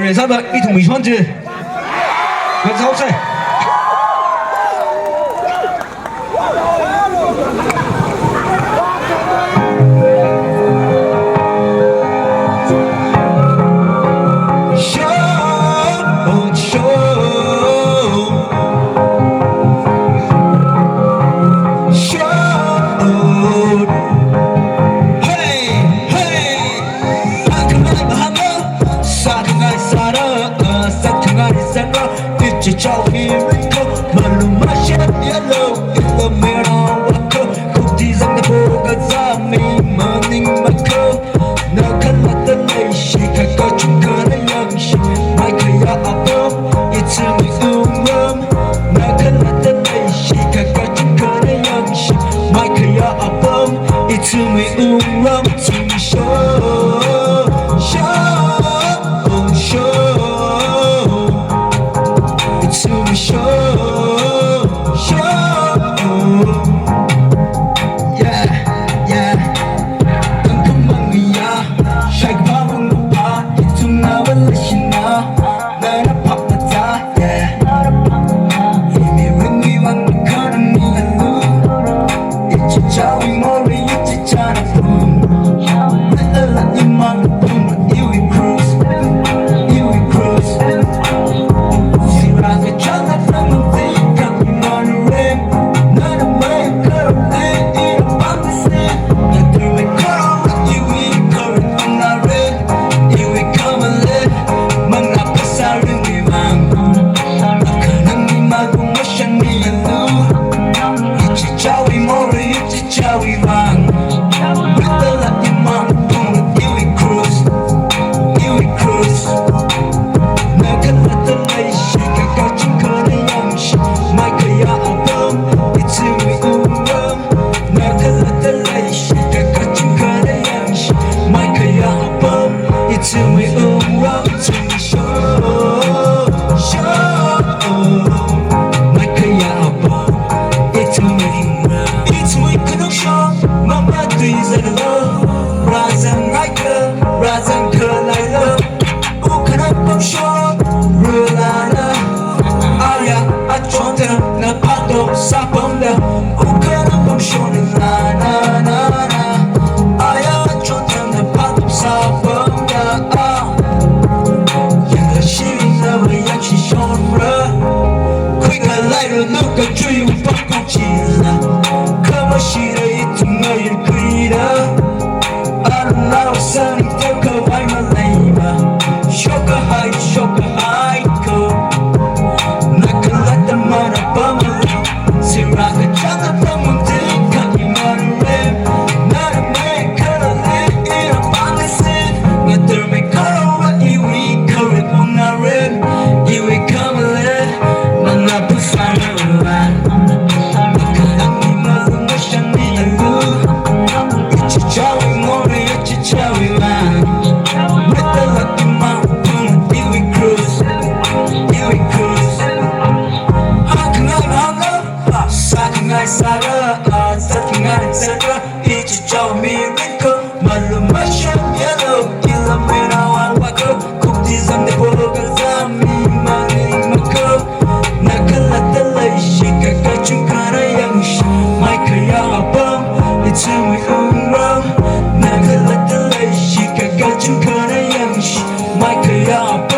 人生的Ithumwui shon chứ gần 6 岁Ciao miracle, malumashia yellow in the mirror walker. Cookies on the boga zami, morning mako. No color the lay, she can go to color young she. My clear above, it's a room. No color the lay, she can go to color young she. My clear above, it's a room to Ciao miracle, malumashia yellow in the mirror walker. Cookies on the boga zami, morning mako. Nakala the lay, she can go to color young she. My clear above, it's a me wrong. Nakala the lay, she can go to color young she. My clear